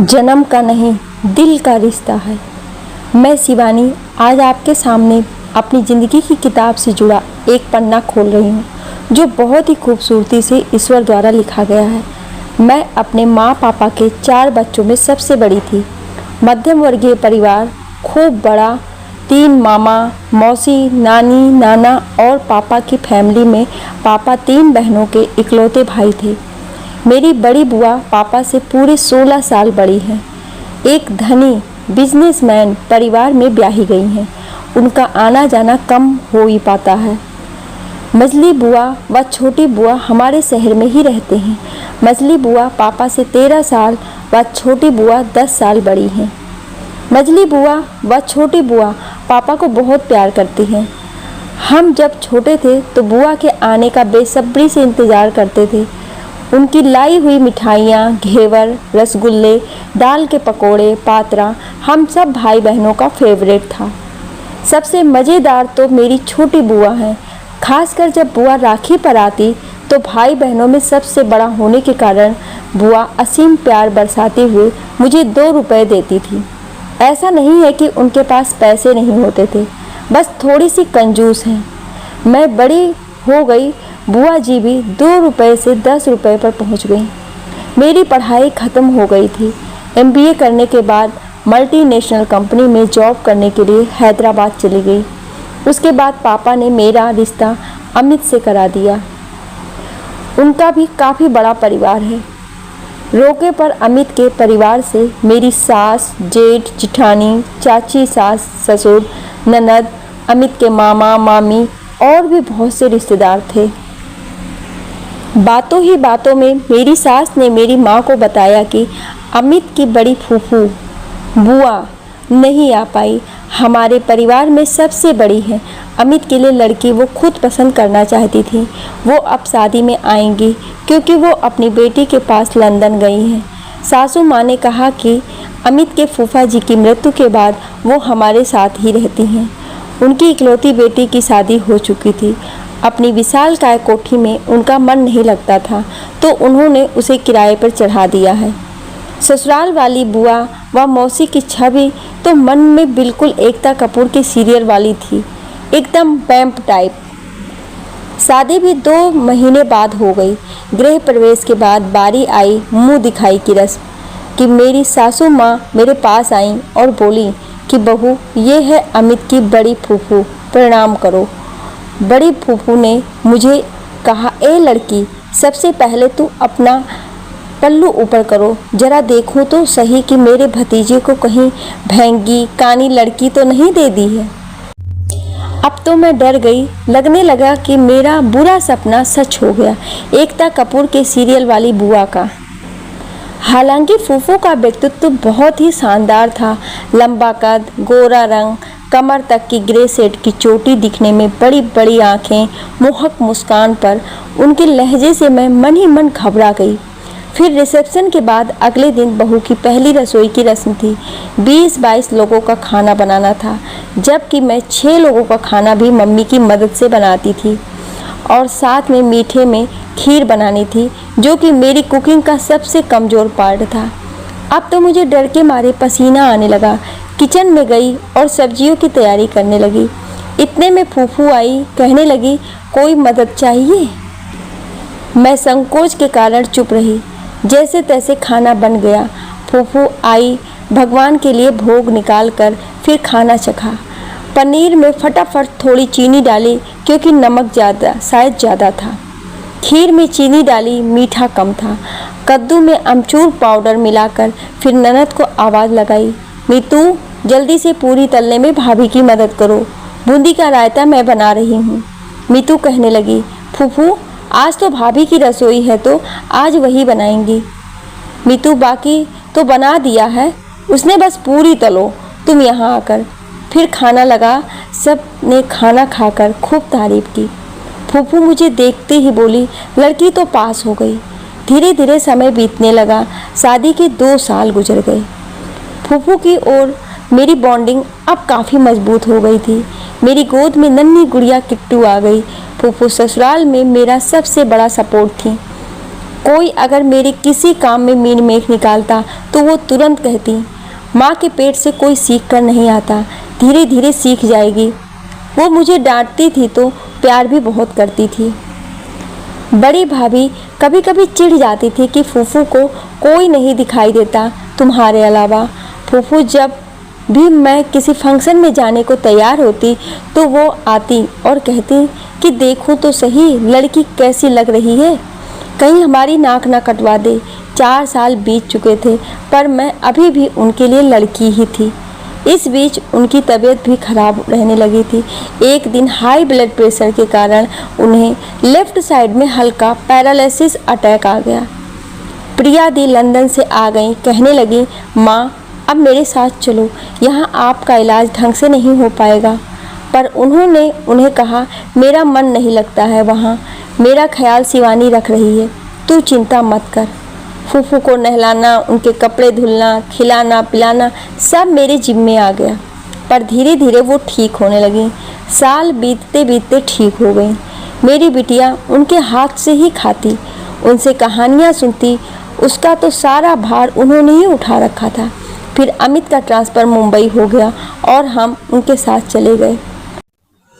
जन्म का नहीं, दिल का रिश्ता है। मैं शिवानी आज आपके सामने अपनी ज़िंदगी की किताब से जुड़ा एक पन्ना खोल रही हूँ, जो बहुत ही खूबसूरती से ईश्वर द्वारा लिखा गया है। मैं अपने माँ पापा के 4 बच्चों में सबसे बड़ी थी। मध्यम वर्गीय परिवार, खूब बड़ा, 3 मामा, मौसी, नानी, नाना और पापा की फैमिली में पापा 3 बहनों के इकलौते भाई थे। मेरी बड़ी बुआ पापा से पूरे 16 साल बड़ी हैं। एक धनी बिजनेसमैन परिवार में ब्याही गई हैं। उनका आना जाना कम हो ही पाता है। मझली बुआ व छोटी बुआ हमारे शहर में ही रहते हैं। मझली बुआ पापा से 13 साल व छोटी बुआ 10 साल बड़ी हैं। मझली बुआ व छोटी बुआ पापा को बहुत प्यार करती हैं। हम जब छोटे थे तो बुआ के आने का बेसब्री से इंतज़ार करते थे। उनकी लाई हुई मिठाइयाँ, घेवर, रसगुल्ले, दाल के पकोड़े, पातरा हम सब भाई बहनों का फेवरेट था। सबसे मज़ेदार तो मेरी छोटी बुआ है। खासकर जब बुआ राखी पर आती तो भाई बहनों में सबसे बड़ा होने के कारण बुआ असीम प्यार बरसाते हुए मुझे 2 रुपए देती थी। ऐसा नहीं है कि उनके पास पैसे नहीं होते थे, बस थोड़ी सी कंजूस हैं। मैं बड़ी हो गई, बुआ जी भी 2 रुपए से 10 रुपए पर पहुंच गई। मेरी पढ़ाई ख़त्म हो गई थी। MBA करने के बाद मल्टीनेशनल कंपनी में जॉब करने के लिए हैदराबाद चली गई। उसके बाद पापा ने मेरा रिश्ता अमित से करा दिया। उनका भी काफ़ी बड़ा परिवार है। रोके पर अमित के परिवार से मेरी सास, जेठ, जिठानी, चाची, सास, ससुर, ननद, अमित के मामा, मामी और भी बहुत से रिश्तेदार थे। बातों ही बातों में मेरी सास ने मेरी माँ को बताया कि अमित की बड़ी फूफू बुआ नहीं आ पाई। हमारे परिवार में सबसे बड़ी है। अमित के लिए लड़की वो खुद पसंद करना चाहती थी। वो अब शादी में आएंगी क्योंकि वो अपनी बेटी के पास लंदन गई हैं। सासू माँ ने कहा कि अमित के फूफा जी की मृत्यु के बाद वो हमारे साथ ही रहती हैं। उनकी इकलौती बेटी की शादी हो चुकी थी। अपनी विशालकाय कोठी में उनका मन नहीं लगता था तो उन्होंने उसे किराए पर चढ़ा दिया है। ससुराल वाली बुआ व मौसी की छवि तो मन में बिल्कुल एकता कपूर की सीरियल वाली थी, एकदम वैम्प टाइप। शादी भी 2 महीने बाद हो गई। गृह प्रवेश के बाद बारी आई मुंह दिखाई की रस्म कि मेरी सासू माँ मेरे पास आई और बोली कि बहू, ये है अमित की बड़ी फूफू, प्रणाम करो। बड़ी फूफू ने मुझे कहा, ए लड़की, सबसे पहले तू अपना पल्लू ऊपर करो, जरा देखो तो सही कि मेरे भतीजे को कहीं भैंगी कानी लड़की तो नहीं दे दी है। अब तो मैं डर गई। लगने लगा कि मेरा बुरा सपना सच हो गया, एकता कपूर के सीरियल वाली बुआ का। हालांकि फूफू का व्यक्तित्व बहुत ही शानदार था। लंबा कद, गोरा रंग, कमर तक की ग्रे सेट की चोटी दिखने में बड़ी बड़ी आँखें, मोहक मुस्कान पर उनके लहजे से मैं मन ही मन घबरा गई। फिर रिसेप्शन के बाद अगले दिन बहू की पहली रसोई की रस्म थी। 20-22 लोगों का खाना बनाना था, जबकि मैं 6 लोगों का खाना भी मम्मी की मदद से बनाती थी और साथ में मीठे में खीर बनानी थी, जो कि मेरी कुकिंग का सबसे कमज़ोर पार्ट था। अब तो मुझे डर के मारे पसीना आने लगा। किचन में गई और सब्जियों की तैयारी करने लगी। इतने में फूफू आई, कहने लगी, कोई मदद चाहिए? मैं संकोच के कारण चुप रही। जैसे तैसे खाना बन गया। फूफू आई, भगवान के लिए भोग निकाल कर फिर खाना चखा। पनीर में फटाफट थोड़ी चीनी डाली क्योंकि नमक शायद ज़्यादा था। खीर में चीनी डाली, मीठा कम था। कद्दू में अमचूर पाउडर मिलाकर फिर ननद को आवाज़ लगाई, मीतू, जल्दी से पूरी तलने में भाभी की मदद करो, बूंदी का रायता मैं बना रही हूँ। मीतू कहने लगी, फूफू, आज तो भाभी की रसोई है तो आज वही बनाएंगी। मीतू, बाकी तो बना दिया है, उसने बस पूरी तलो, तुम यहाँ आकर। फिर खाना लगा। सब ने खाना खाकर खूब तारीफ की। फूफू मुझे देखते ही बोली, लड़की तो पास हो गई। धीरे धीरे समय बीतने लगा। शादी के 2 साल गुजर गए। फूफू की ओर मेरी बॉन्डिंग अब काफ़ी मजबूत हो गई थी। मेरी गोद में नन्ही गुड़िया किट्टू आ गई। फूफू ससुराल में मेरा सबसे बड़ा सपोर्ट थी। कोई अगर मेरे किसी काम में मीन मेख निकालता तो वो तुरंत कहती, माँ के पेट से कोई सीख कर नहीं आता, धीरे धीरे सीख जाएगी। वो मुझे डांटती थी तो प्यार भी बहुत करती थी। बड़ी भाभी कभी कभी चिढ़ जाती थी कि फूफू को कोई नहीं दिखाई देता तुम्हारे अलावा। फूफू जब भी मैं किसी फंक्शन में जाने को तैयार होती तो वो आती और कहती कि देखो तो सही लड़की कैसी लग रही है, कहीं हमारी नाक ना कटवा दे। 4 साल बीत चुके थे पर मैं अभी भी उनके लिए लड़की ही थी। इस बीच उनकी तबीयत भी खराब रहने लगी थी। एक दिन हाई ब्लड प्रेशर के कारण उन्हें लेफ्ट साइड में हल्का पैरालिसिस अटैक आ गया। प्रिया दी लंदन से आ गई, कहने लगी, माँ अब मेरे साथ चलो, यहाँ आपका इलाज ढंग से नहीं हो पाएगा। पर उन्होंने उन्हें कहा, मेरा मन नहीं लगता है वहाँ, मेरा ख्याल शिवानी रख रही है, तू चिंता मत कर। फूफू को नहलाना, उनके कपड़े धुलना, खिलाना पिलाना सब मेरे जिम्मे आ गया। पर धीरे धीरे वो ठीक होने लगी। साल बीतते बीतते ठीक हो गई। मेरी बिटिया उनके हाथ से ही खाती, उनसे कहानियाँ सुनती, उसका तो सारा भार उन्होंने ही उठा रखा था। फिर अमित का ट्रांसफ़र मुंबई हो गया और हम उनके साथ चले गए।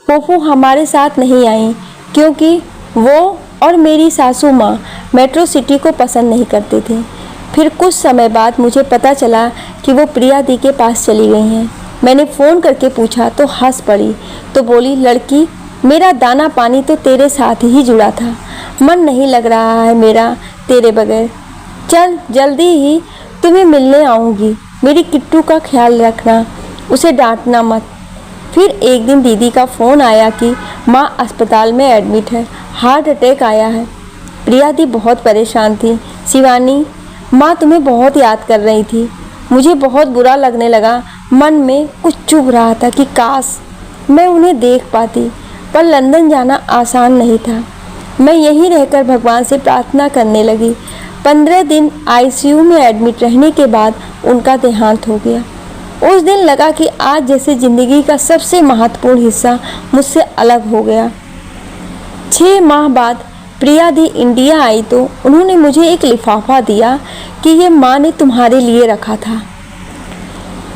फूफू हमारे साथ नहीं आई क्योंकि वो और मेरी सासू माँ मेट्रो सिटी को पसंद नहीं करते थे। फिर कुछ समय बाद मुझे पता चला कि वो प्रिया दी के पास चली गई हैं। मैंने फ़ोन करके पूछा तो हंस पड़ी, तो बोली, लड़की मेरा दाना पानी तो तेरे साथ ही जुड़ा था, मन नहीं लग रहा है मेरा तेरे बगैर। चल जल्दी ही तुम्हें मिलने आऊँगी, मेरी किट्टू का ख्याल रखना, उसे डांटना मत। फिर एक दिन दीदी का फ़ोन आया कि माँ अस्पताल में एडमिट है, हार्ट अटैक आया है। प्रिया दी बहुत परेशान थी। शिवानी माँ तुम्हें बहुत याद कर रही थी। मुझे बहुत बुरा लगने लगा, मन में कुछ चुभ रहा था कि काश मैं उन्हें देख पाती, पर लंदन जाना आसान नहीं था। मैं यहीं रहकर भगवान से प्रार्थना करने लगी। 15 दिन आईसीयू में एडमिट रहने के बाद उनका देहांत हो गया। उस दिन लगा कि आज जैसे ज़िंदगी का सबसे महत्वपूर्ण हिस्सा मुझसे अलग हो गया। 6 माह बाद प्रिया दी इंडिया आई तो उन्होंने मुझे एक लिफाफा दिया कि ये माँ ने तुम्हारे लिए रखा था।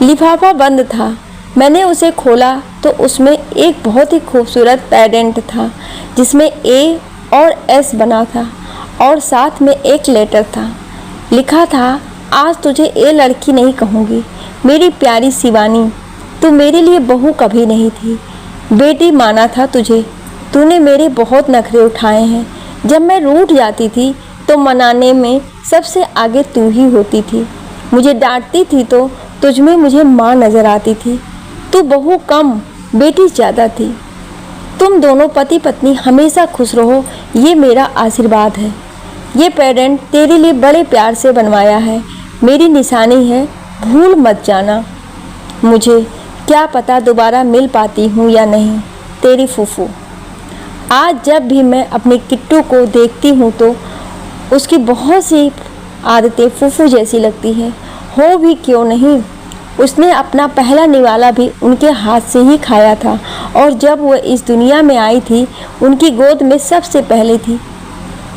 लिफाफा बंद था। मैंने उसे खोला तो उसमें एक बहुत ही खूबसूरत पेंडेंट था जिसमें ए और एस बना था और साथ में एक लेटर था। लिखा था, आज तुझे ए लड़की नहीं कहूँगी, मेरी प्यारी शिवानी, तू मेरे लिए बहू कभी नहीं थी, बेटी माना था तुझे। तूने मेरे बहुत नखरे उठाए हैं। जब मैं रूठ जाती थी तो मनाने में सबसे आगे तू ही होती थी। मुझे डांटती थी तो तुझ में मुझे माँ नज़र आती थी। तू बहू कम, बेटी ज़्यादा थी। तुम दोनों पति पत्नी हमेशा खुश रहो, ये मेरा आशीर्वाद है। ये पेंडेंट तेरे लिए बड़े प्यार से बनवाया है, मेरी निशानी है, भूल मत जाना। मुझे क्या पता दोबारा मिल पाती हूँ या नहीं, तेरी फूफू। आज जब भी मैं अपनी किट्टू को देखती हूँ तो उसकी बहुत सी आदतें फूफू जैसी लगती हैं। हो भी क्यों नहीं, उसने अपना पहला निवाला भी उनके हाथ से ही खाया था और जब वह इस दुनिया में आई थी उनकी गोद में सबसे पहले थी।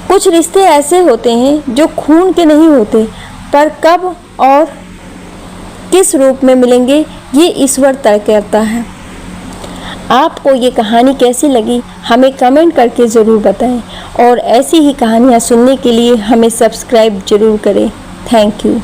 कुछ रिश्ते ऐसे होते हैं जो खून के नहीं होते, पर कब और किस रूप में मिलेंगे ये ईश्वर तय करता है। आपको ये कहानी कैसी लगी हमें कमेंट करके ज़रूर बताएं और ऐसी ही कहानियाँ सुनने के लिए हमें सब्सक्राइब ज़रूर करें। Thank you.